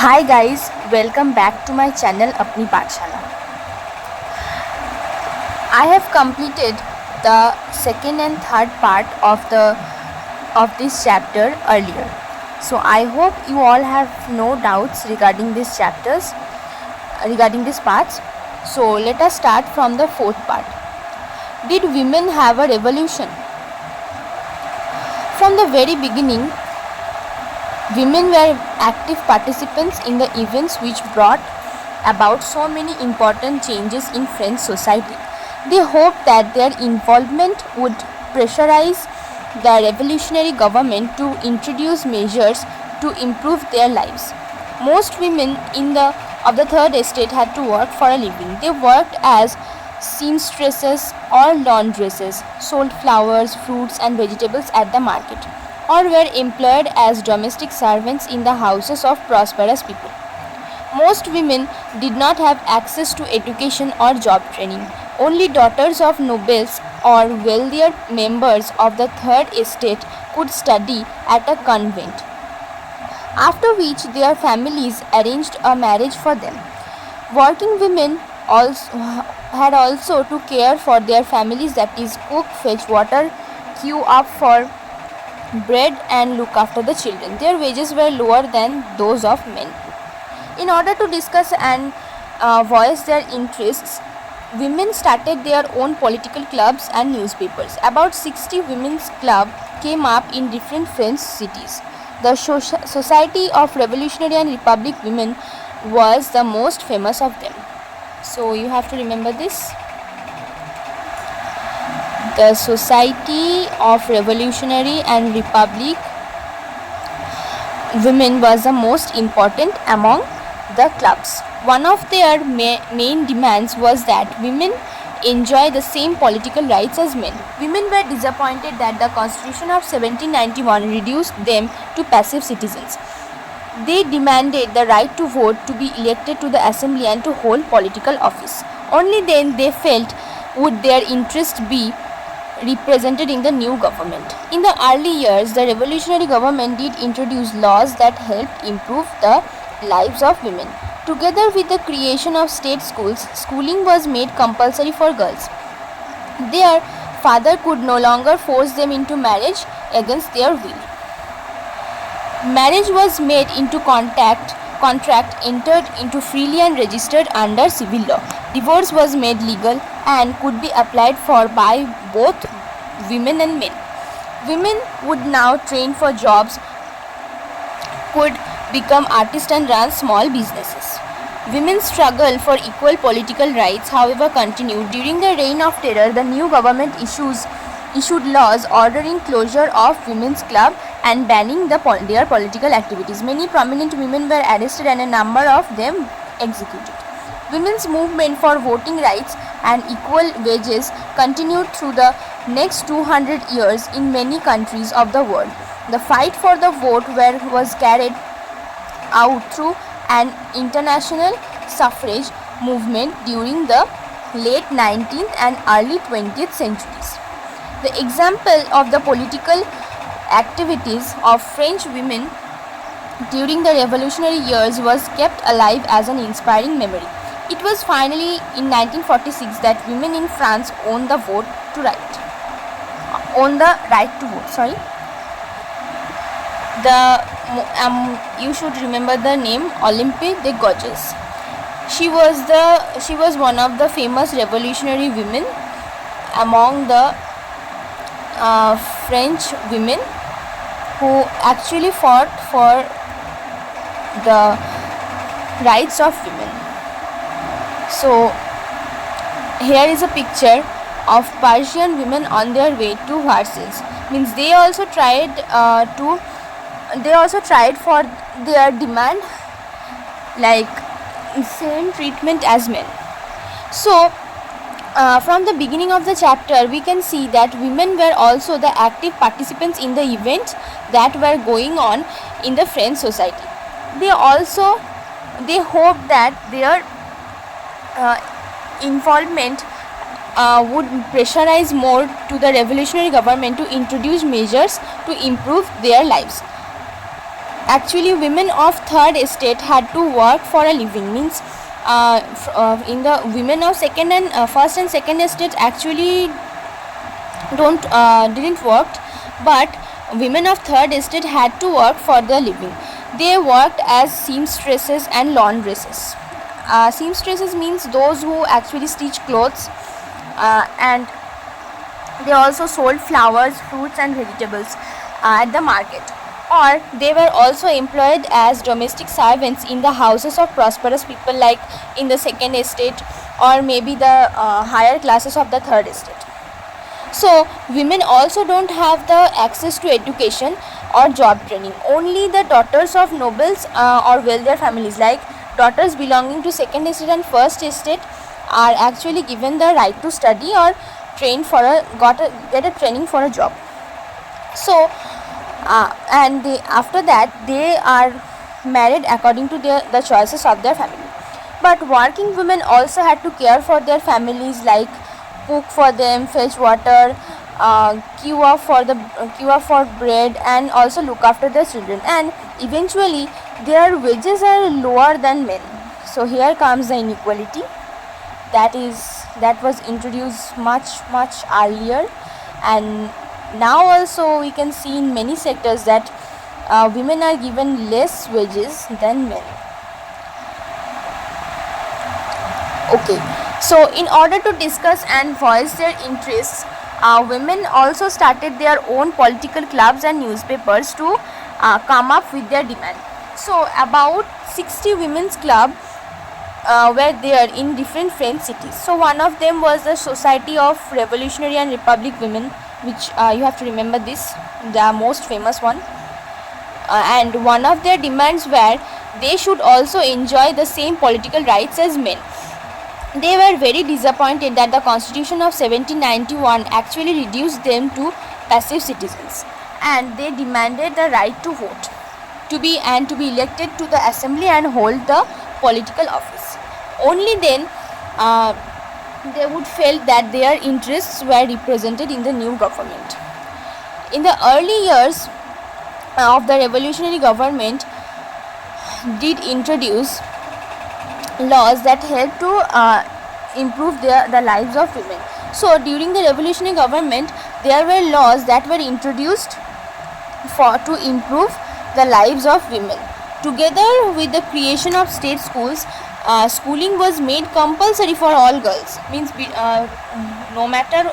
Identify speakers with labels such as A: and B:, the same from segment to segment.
A: Hi guys, welcome back to my channel Apni Pathshala. I have completed the second and third part of this chapter earlier. So I hope you all have no doubts regarding these chapters, regarding these parts. So let us start from the fourth part. Did women have a revolution? From the very beginning, women were active participants in the events which brought about so many important changes in French society. They hoped that their involvement would pressurize the revolutionary government to introduce measures to improve their lives. Most women of the third estate had to work for a living. They worked as seamstresses or laundresses, sold flowers, fruits and vegetables at the market, or were employed as domestic servants in the houses of prosperous people. Most women did not have access to education or job training. Only daughters of nobles or wealthier members of the third estate could study at a convent, after which their families arranged a marriage for them. Working women had also to care for their families, that is, cook, fetch water, queue up for bread and look after the children. Their wages were lower than those of men. In order to discuss and voice their interests, women started their own political clubs and newspapers. About 60 women's clubs came up in different French cities. The Society of Revolutionary and Republic Women was the most famous of them. So you have to remember this. The Society of Revolutionary and Republic Women was the most important among the clubs. One of their main demands was that women enjoy the same political rights as men. Women were disappointed that the Constitution of 1791 reduced them to passive citizens. They demanded the right to vote, to be elected to the assembly and to hold political office. Only then, they felt, would their interests be represented in the new government. In the early years, the revolutionary government did introduce laws that helped improve the lives of women. Together with the creation of state schools, schooling was made compulsory for girls. Their father could no longer force them into marriage against their will. Marriage was made into contract entered into freely and registered under civil law. Divorce was made legal and could be applied for by both women and men. Women would now train for jobs, could become artists and run small businesses. Women's struggle for equal political rights, however, continued. During the Reign of Terror, the new government issued laws ordering closure of women's clubs and banning their political activities. Many prominent women were arrested and a number of them executed. Women's movement for voting rights and equal wages continued through the next 200 years in many countries of the world. The fight for the vote was carried out through an international suffrage movement during the late 19th and early 20th centuries. The example of the political activities of French women during the revolutionary years was kept alive as an inspiring memory. It was finally in 1946 that women in France owned the right to vote. You should remember the name Olympe de Gouges. She was one of the famous revolutionary women among the French women who actually fought for the rights of women. So here is a picture of Persian women on their way to horses. Means they also tried for their demand like same treatment as men. So from the beginning of the chapter, we can see that women were also the active participants in the events that were going on in the French society. They hoped that their involvement would pressurize more to the revolutionary government to introduce measures to improve their lives. Actually, women of third estate had to work for a living. Means in the women of second and first and second estate actually don't didn't work, but women of third estate had to work for their living. They worked as seamstresses and laundresses. Seamstresses means those who actually stitch clothes, and they also sold flowers, fruits and vegetables at the market. Or they were also employed as domestic servants in the houses of prosperous people, like in the second estate, or maybe the higher classes of the third estate. So women also don't have the access to education or job training. Only the daughters of nobles or wealthier families, like daughters belonging to second estate and first estate, are actually given the right to study or train for get a training for a job. So and after that they are married according to the choices of their family. But working women also had to care for their families, like cook for them, fetch water, queue up for bread, and also look after their children. And eventually their wages are lower than men. So here comes the inequality that was introduced much earlier, and now also we can see in many sectors that women are given less wages than men. Okay, so in order to discuss and voice their interests, women also started their own political clubs and newspapers to come up with their demand. So about 60 women's clubs were there in different French cities. So one of them was the Society of Revolutionary and Republic Women, which you have to remember this, the most famous one. And one of their demands were they should also enjoy the same political rights as men. They were very disappointed that the Constitution of 1791 actually reduced them to passive citizens, and they demanded the right to vote, to be elected to the assembly and hold the political office. Only then they would feel that their interests were represented in the new government. In the early years of the revolutionary government did introduce laws that helped to improve the lives of women. So during the revolutionary government there were laws that were introduced to improve the lives of women. Together with the creation of state schools, schooling was made compulsory for all girls. Means no matter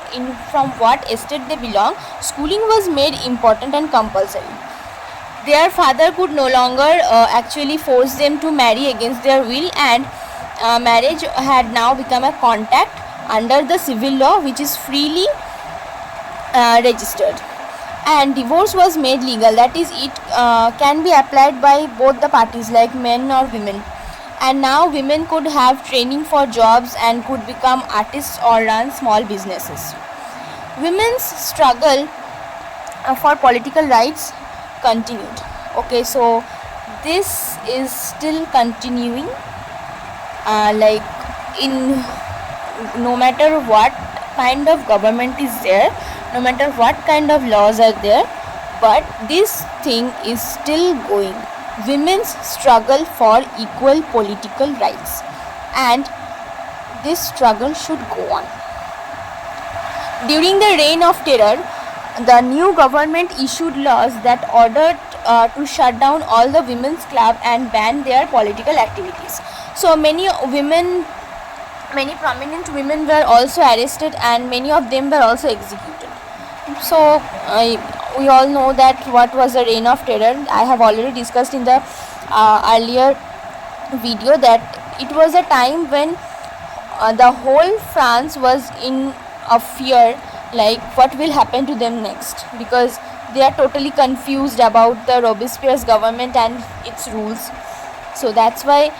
A: from what estate they belong, schooling was made important and compulsory. Their father could no longer actually force them to marry against their will, and marriage had now become a contract under the civil law, which is freely registered. And divorce was made legal, that is, it can be applied by both the parties, like men or women. And now women could have training for jobs and could become artists or run small businesses. Women's struggle for political rights continued. Okay, so this is still continuing, like in no matter what kind of government is there, no matter what kind of laws are there, but this thing is still going. Women's struggle for equal political rights, and this struggle should go on. During the reign of terror, the new government issued laws that ordered to shut down all the women's clubs and ban their political activities. So many prominent women were also arrested, and many of them were also executed. So we all know that what was the reign of terror. I have already discussed in the earlier video that it was a time when the whole France was in a fear, like what will happen to them next, because they are totally confused about the Robespierre's government and its rules. So that's why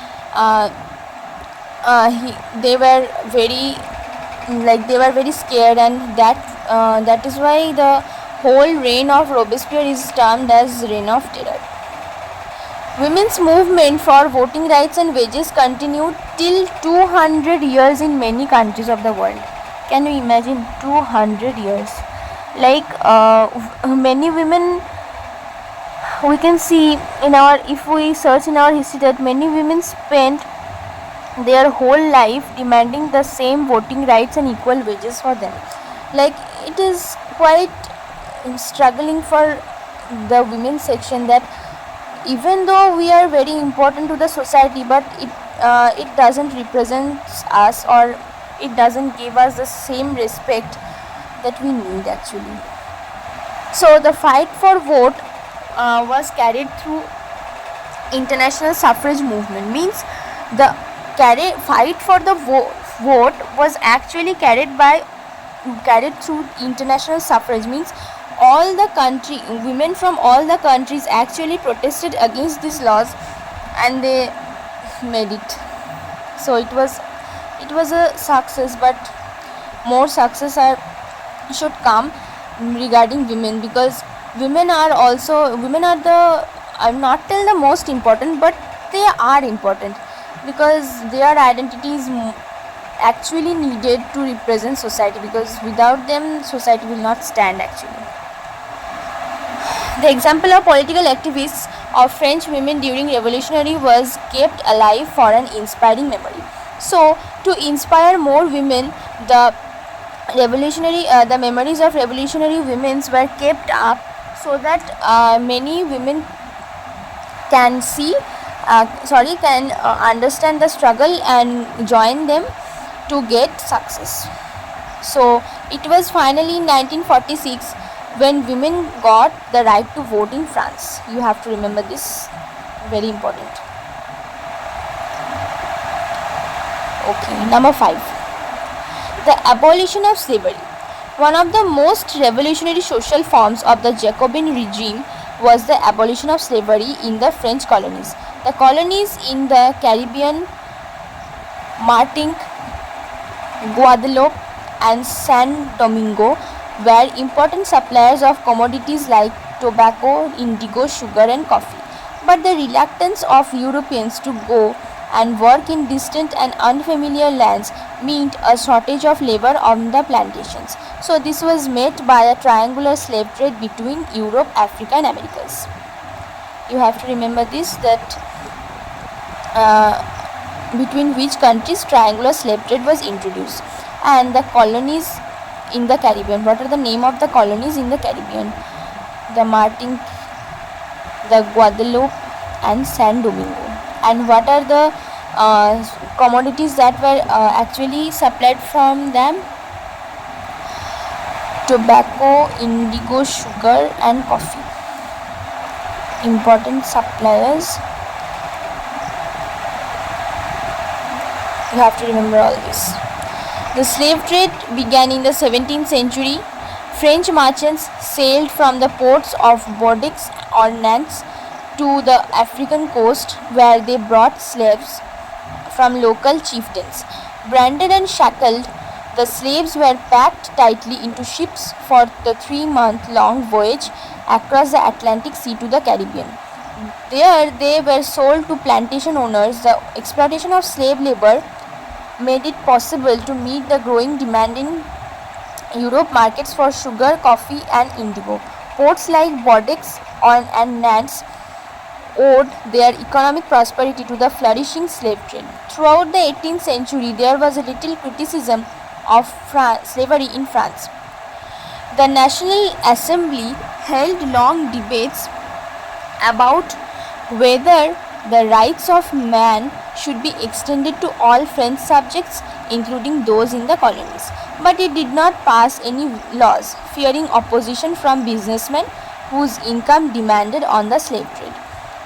A: they were very scared, and that is why the whole reign of Robespierre is termed as reign of terror. Women's movement for voting rights and wages continued till 200 years in many countries of the world. Can you imagine 200 years? Like many women we can see if we search in our history that many women spent their whole life demanding the same voting rights and equal wages for them. Like, it is quite struggling for the women section, that even though we are very important to the society, but it doesn't represent us, or it doesn't give us the same respect that we need actually. So the fight for vote was carried through international suffrage movement. Means the fight for the vote was actually carried through international suffrage. Means all the country women from all the countries actually protested against these laws, and they made it. So it was a success, but more success should come regarding women, because women are the, I'm not tell the most important, but they are important, because their identity is actually needed to represent society, because without them society will not stand actually. The example of political activists of French women during revolutionary was kept alive for an inspiring memory. So to inspire more women, the memories of revolutionary women were kept up, so that many women can understand the struggle and join them to get success. So it was finally in 1946 when women got the right to vote in France. You have to remember this, very important. Okay, number 5. The abolition of slavery. One of the most revolutionary social forms of the Jacobin regime was the abolition of slavery in the French colonies. The colonies in the Caribbean, Martinique, Guadeloupe, and San Domingo were important suppliers of commodities like tobacco, indigo, sugar, and coffee. But the reluctance of Europeans to go and work in distant and unfamiliar lands meant a shortage of labor on the plantations. So this was met by a triangular slave trade between Europe, Africa, and Americas. You have to remember this, that between which countries triangular slave trade was introduced. And the colonies in the Caribbean. What are the name of the colonies in the Caribbean? The Martinique, the Guadeloupe, and San Domingo. And what are the commodities that were actually supplied from them? Tobacco, indigo, sugar, and coffee. Important suppliers. You have to remember all this. The slave trade began in the 17th century. French merchants sailed from the ports of Bordeaux or Nantes to the African coast, where they brought slaves from local chieftains. Branded and shackled, the slaves were packed tightly into ships for the 3-month-long voyage across the Atlantic Sea to the Caribbean. There they were sold to plantation owners. The exploitation of slave labor made it possible to meet the growing demand in Europe markets for sugar, coffee, and indigo. Ports like Bordeaux and Nantes owed their economic prosperity to the flourishing slave trade. Throughout the 18th century, there was a little criticism of slavery in France. The National Assembly held long debates about whether the rights of man should be extended to all French subjects, including those in the colonies. But it did not pass any laws, fearing opposition from businessmen whose income depended on the slave trade.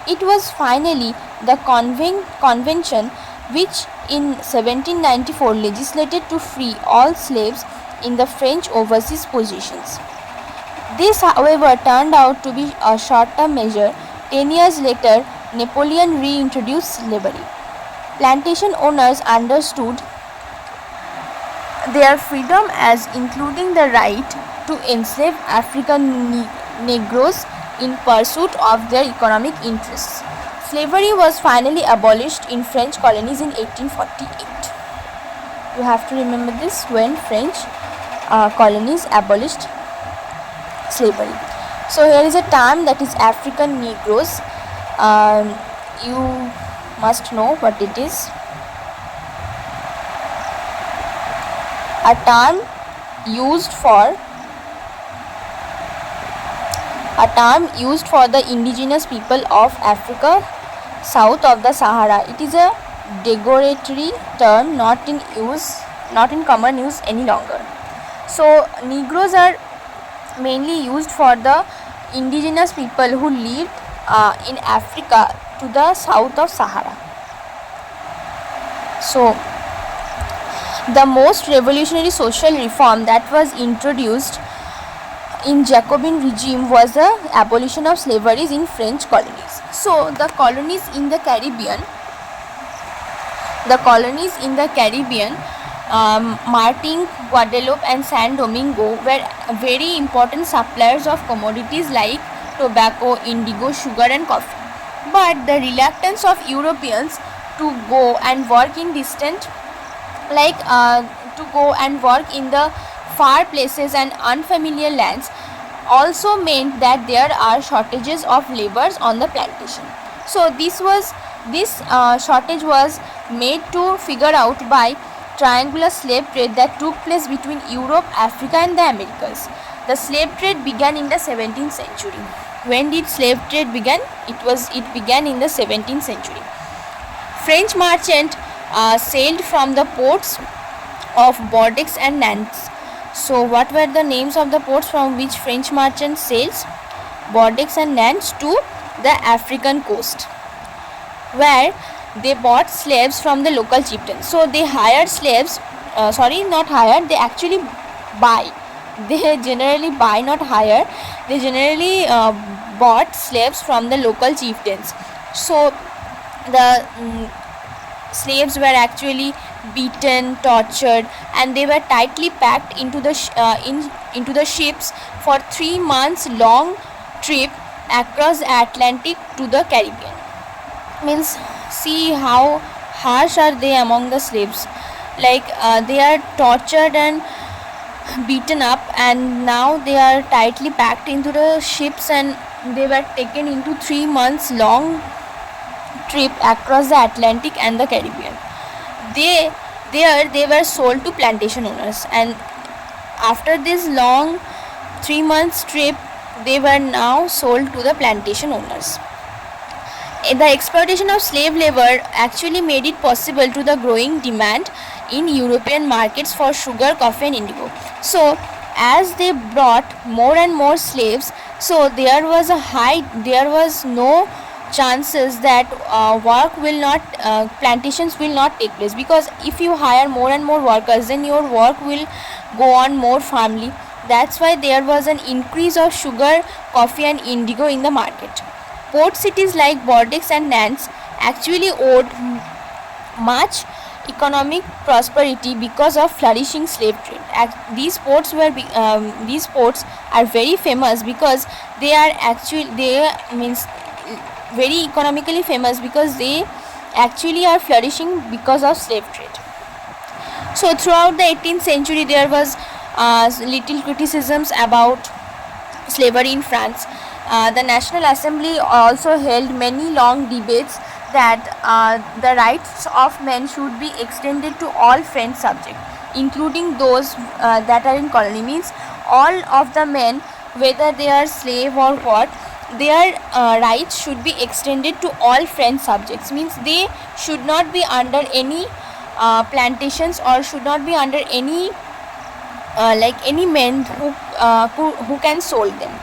A: It was finally the convention which in 1794 legislated to free all slaves in the French overseas possessions. This, however, turned out to be a short-term measure. 10 years later, Napoleon reintroduced slavery. Plantation owners understood their freedom as including the right to enslave African Negroes in pursuit of their economic interests. Slavery was finally abolished in French colonies in 1848. You have to remember this, when French colonies abolished slavery. So here is a term that is African Negroes. You must know what it is. A term used for the indigenous people of Africa south of the Sahara. It is a derogatory term not in common use any longer. So Negroes are mainly used for the indigenous people who lived in Africa to the south of Sahara. So the most revolutionary social reform that was introduced in Jacobin regime was the abolition of slavery in French colonies. So the colonies in the Caribbean, Martinique, Guadeloupe and San Domingo were very important suppliers of commodities like tobacco, indigo, sugar and coffee. But the reluctance of Europeans to go and work in the far places and unfamiliar lands also meant that there are shortages of laborers on the plantation. So this shortage was made to figure out by triangular slave trade that took place between Europe, Africa and the Americas. The slave trade began in the 17th century. When did slave trade begin? It began in the 17th century. French merchants sailed from the ports of Bordeaux and Nantes. So what were the names of the ports from which French merchants sailed? Bordeaux and Nantes to the African coast, where they bought slaves from the local chieftains. So they hired slaves, they actually buy. They generally buy, not hire. They generally bought slaves from the local chieftains. So the slaves were actually beaten, tortured, and they were tightly packed into the ships for 3 months long trip across the Atlantic to the Caribbean. Means, see how harsh are they among the slaves. Like they are tortured and beaten up, and now they are tightly packed into the ships and they were taken into 3 months long trip across the Atlantic and the Caribbean. They were sold to plantation owners, and after this long 3 months trip they were now sold to the plantation owners. The exploitation of slave labor actually made it possible to the growing demand in European markets for sugar, coffee and indigo. So as they brought more and more slaves, so there was no chances that plantations will not take place, because if you hire more and more workers, then your work will go on more firmly. That's why there was an increase of sugar, coffee and indigo in the market. Port cities like Bordeaux and Nantes actually owed much economic prosperity because of flourishing slave trade. These ports are very famous because they are very economically famous because they actually are flourishing because of slave trade. So throughout the 18th century there was little criticisms about slavery in France. The National Assembly also held many long debates that the rights of men should be extended to all French subjects, including those that are in colony. Means all of the men, whether they are slave or what, their rights should be extended to all French subjects. Means they should not be under any plantations, or should not be under any any men who can sell them.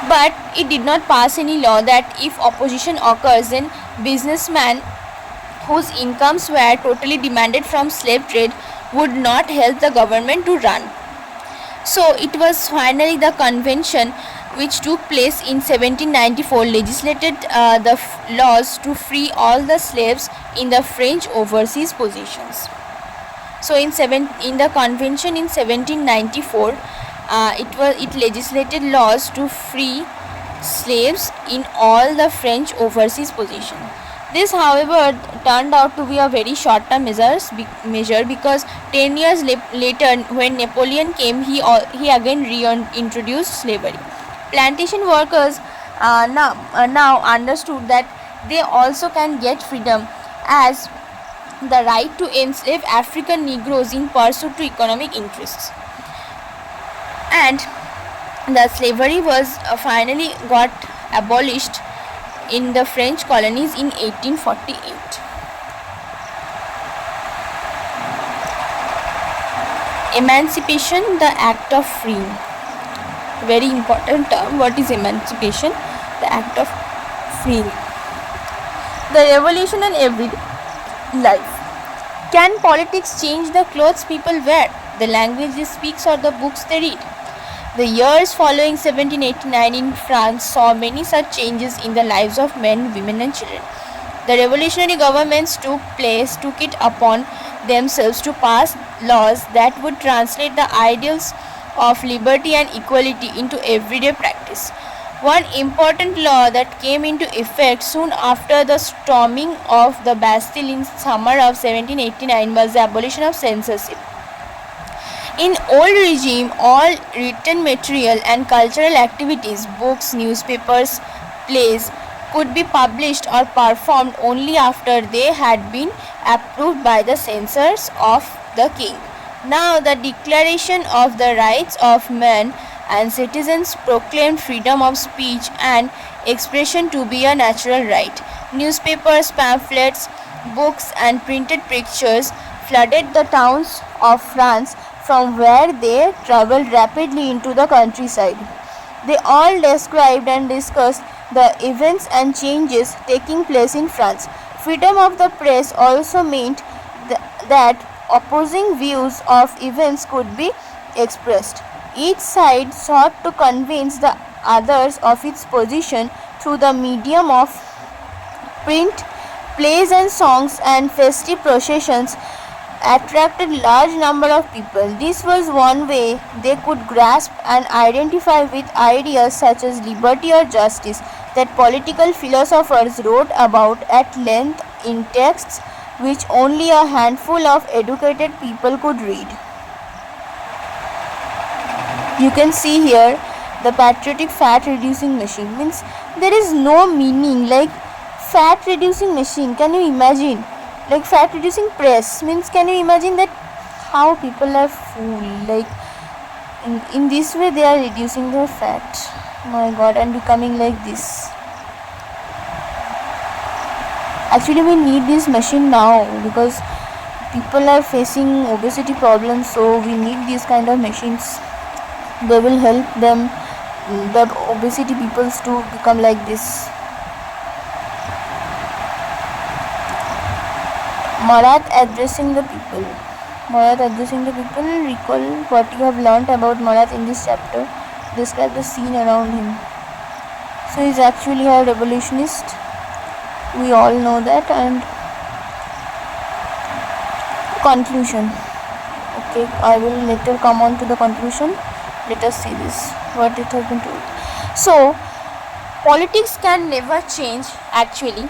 A: But it did not pass any law that if opposition occurs, then businessmen whose incomes were totally demanded from slave trade would not help the government to run. So it was finally the convention which took place in 1794 legislated the laws to free all the slaves in the French overseas possessions. So in the convention in 1794, it legislated laws to free slaves in all the French overseas possessions. This, however, turned out to be a very short-term measure because 10 years later, when Napoleon came, he again reintroduced slavery. Plantation workers now understood that they also can get freedom as the right to enslave African Negroes in pursuit to economic interests. And the slavery was finally got abolished in the French colonies in 1848. Emancipation, the act of freeing. Very important term. What is emancipation? The act of freeing. The revolution in everyday life. Can politics change the clothes people wear, the language they speak, or the books they read? The years following 1789 in France saw many such changes in the lives of men, women, and children. The revolutionary governments took it upon themselves to pass laws that would translate the ideals of liberty and equality into everyday practice. One important law that came into effect soon after the storming of the Bastille in summer of 1789 was the abolition of censorship. In old regime, all written material and cultural activities, books, newspapers, plays, could be published or performed only after they had been approved by the censors of the king. Now the Declaration of the Rights of Man and Citizens proclaimed freedom of speech and expression to be a natural right. Newspapers, pamphlets, books, and printed pictures flooded the towns of France from where they traveled rapidly into the countryside. They all described and discussed the events and changes taking place in France. Freedom of the press also meant that opposing views of events could be expressed. Each side sought to convince the others of its position through the medium of print, plays and songs, and festive processions attracted large number of people. This was one way they could grasp and identify with ideas such as liberty or justice that political philosophers wrote about at length in texts which only a handful of educated people could read. You can see here the patriotic fat reducing machine, means there is no meaning like fat reducing machine. Can you imagine? Like fat reducing press, means can you imagine that how people are fool, like in this way they are reducing their fat, my god, and becoming like this. Actually we need this machine now because people are facing obesity problems, so we need these kind of machines. They will help them, the obesity peoples, to become like this. Marat addressing the people. Marat addressing the people. Recall what you have learnt about Marat in this chapter. Describe the scene around him. So he is actually a revolutionist. We all know that. And conclusion. Okay, I will later come on to the conclusion. Let us see this, what it has been told. So, politics can never change actually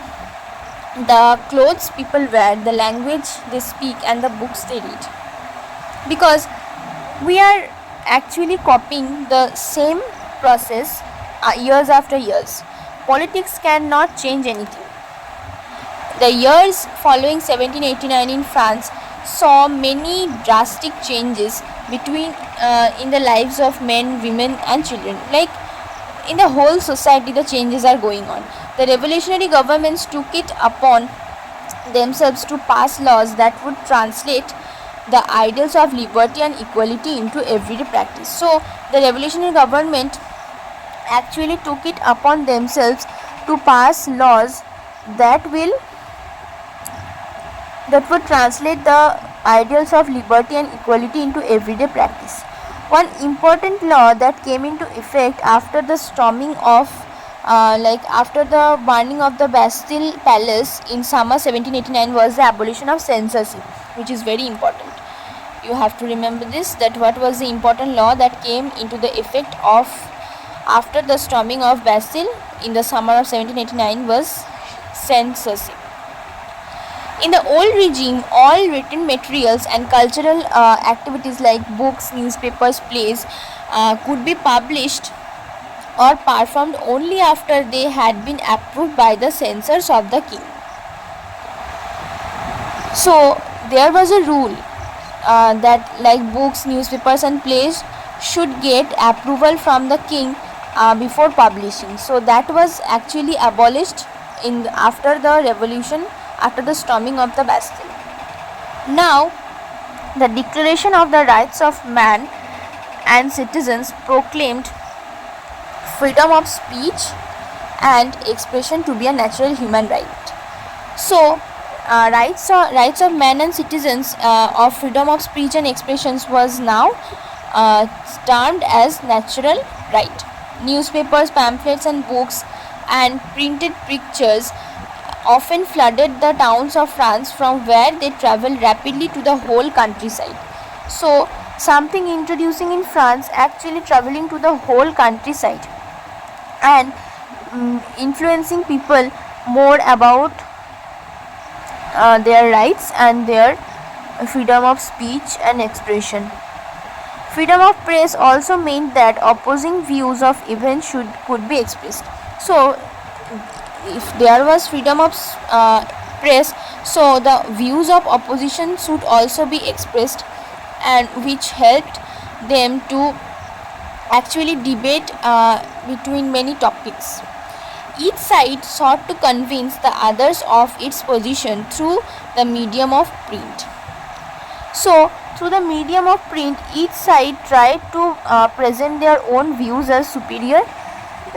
A: the clothes people wear, the language they speak, and the books they read, because we are actually copying the same process years after years. Politics cannot change anything. The years following 1789 in France saw many drastic changes between in the lives of men, women, and children. Like in the whole society, the changes are going on. The revolutionary governments took it upon themselves to pass laws that would translate the ideals of liberty and equality into everyday practice. So the revolutionary government actually took it upon themselves to pass laws that would translate the ideals of liberty and equality into everyday practice. One important law that came into effect after the storming of after the burning of the Bastille Palace in summer 1789 was the abolition of censorship, which is very important. You have to remember this, that what was the important law that came into the effect of after the storming of Bastille in the summer of 1789 was censorship. In the old regime, all written materials and cultural activities like books, newspapers, plays could be published or performed only after they had been approved by the censors of the king. So there was a rule that like books, newspapers and plays should get approval from the king before publishing. So that was actually abolished in after the revolution, after the storming of the Bastille. Now the Declaration of the Rights of Man and Citizens proclaimed freedom of speech and expression to be a natural human right. So rights of man and citizens of freedom of speech and expressions was now termed as natural right. Newspapers, pamphlets and books and printed pictures often flooded the towns of France, from where they traveled rapidly to the whole countryside. So something introducing in France actually traveling to the whole countryside and influencing people more about their rights and their freedom of speech and expression. Freedom of press also meant that opposing views of events could be expressed. So if there was freedom of press, so the views of opposition should also be expressed, and which helped them to actually debate between many topics. Each side sought to convince the others of its position through the medium of print. So through the medium of print, each side tried to present their own views as superior,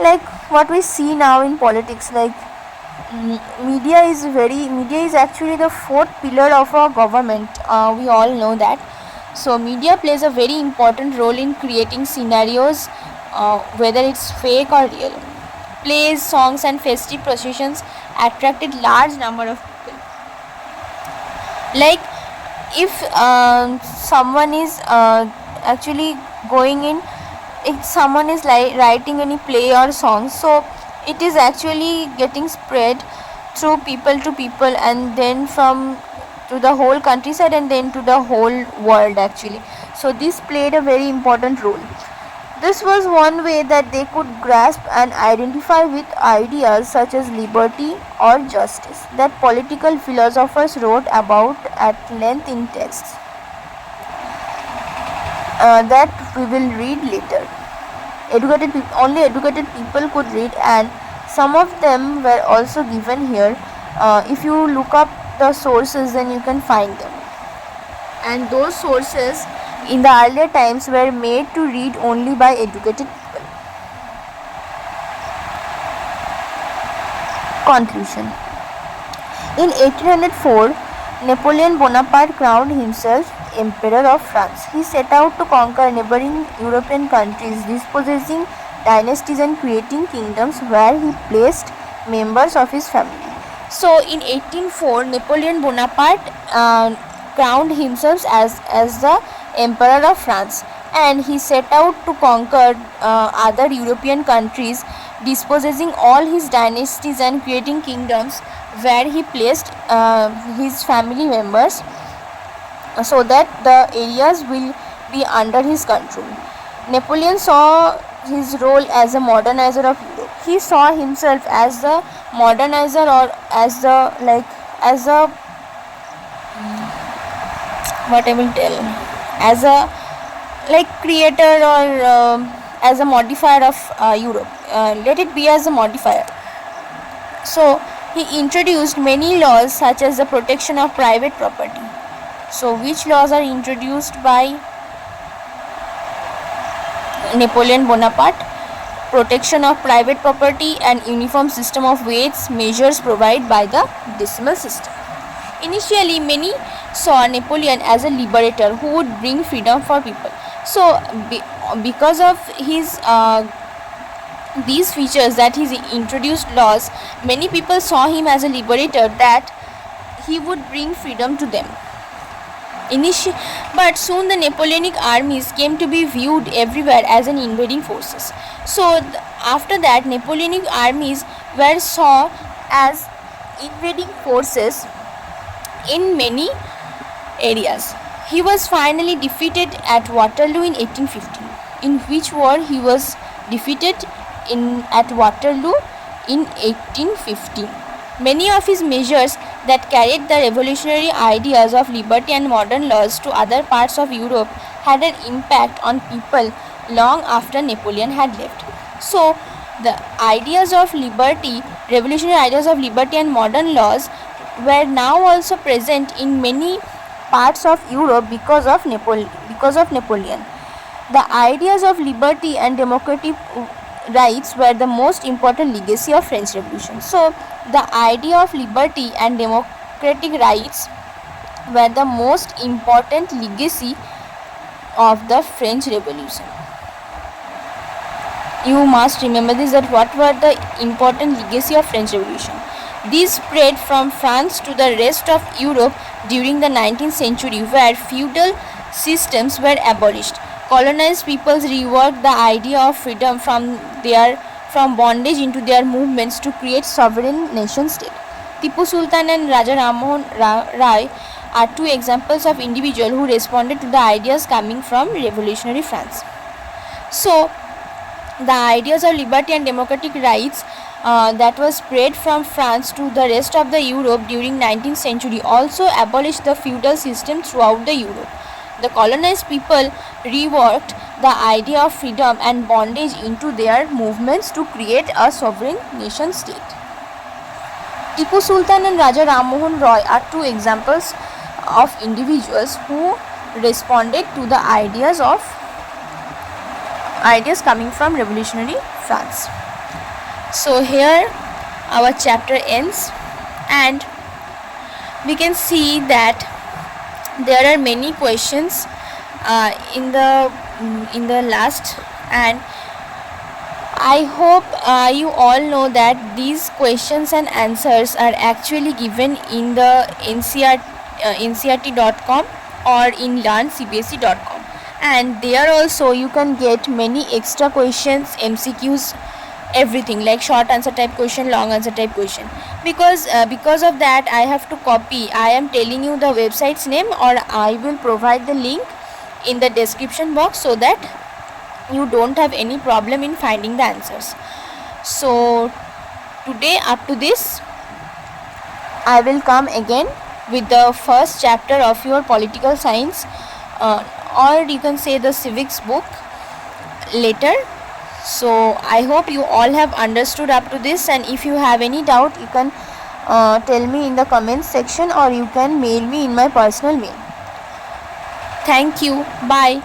A: like what we see now in politics. Like media is actually the fourth pillar of our government. We all know that. So media plays a very important role in creating scenarios, whether it's fake or real. Plays, songs and festive processions attracted large number of people. Like if someone is actually going in, if someone is writing any play or song, so it is actually getting spread through people to people, and then from to the whole countryside, and then to the whole world actually. So this played a very important role. This was one way that they could grasp and identify with ideas such as liberty or justice that political philosophers wrote about at length in texts that we will read later. Only educated people could read, and some of them were also given here. If you look up the sources, then you can find them. And those sources in the earlier times were made to read only by educated people. Conclusion. In 1804, Napoleon Bonaparte crowned himself Emperor of France. He set out to conquer neighboring European countries, dispossessing dynasties and creating kingdoms where he placed members of his family. So in 1804, Napoleon Bonaparte crowned himself as the Emperor of France, and he set out to conquer other European countries, dispossessing all his dynasties and creating kingdoms where he placed his family members, so that the areas will be under his control. Napoleon saw his role as a modernizer of Europe. He saw himself as the modernizer, or as a what I will tell, as a creator, or as a modifier of Europe. Let it be as a modifier. So he introduced many laws such as the protection of private property. So which laws are introduced by Napoleon Bonaparte? Protection of private property and uniform system of weights measures provided by the decimal system. Initially, many saw Napoleon as a liberator who would bring freedom for people. So because of his these features, that he introduced laws, many people saw him as a liberator, that he would bring freedom to them. But soon the Napoleonic armies came to be viewed everywhere as an invading forces. So after that, Napoleonic armies were saw as invading forces in many areas. He was finally defeated at Waterloo in 1815. In which war he was defeated at Waterloo in 1815. Many of his measures that carried the revolutionary ideas of liberty and modern laws to other parts of Europe had an impact on people long after Napoleon had left. So, the ideas of liberty, revolutionary ideas of liberty and modern laws were now also present in many parts of Europe because of Napoleon. The ideas of liberty and democratic rights were the most important legacy of French Revolution. So, the idea of liberty and democratic rights were the most important legacy of the French Revolution. You must remember this, that what were the important legacy of French Revolution. These spread from France to the rest of Europe during the 19th century, where feudal systems were abolished. Colonized peoples reworked the idea of freedom from bondage into their movements to create sovereign nation state. Tipu Sultan and Raja Rammohun Rai are two examples of individuals who responded to the ideas coming from revolutionary France. So, the ideas of liberty and democratic rights that was spread from France to the rest of the Europe during 19th century also abolished the feudal system throughout the Europe. The colonized people reworked the idea of freedom and bondage into their movements to create a sovereign nation state. Tipu Sultan and Raja Rammohun Roy are two examples of individuals who responded to the ideas coming from revolutionary France. So here our chapter ends, and we can see that there are many questions in the last, and I hope you all know that these questions and answers are actually given in the ncrt.com or in learncbse.com, and there also you can get many extra questions, MCQs, everything like short answer type question, long answer type question. Because of that I have to copy. I am telling you the website's name, or I will provide the link in the description box so that you don't have any problem in finding the answers. So today up to this, I will come again with the first chapter of your political science or you can say the civics book later. So I hope you all have understood up to this, and if you have any doubt you can tell me in the comments section, or you can mail me in my personal mail. Thank you. Bye.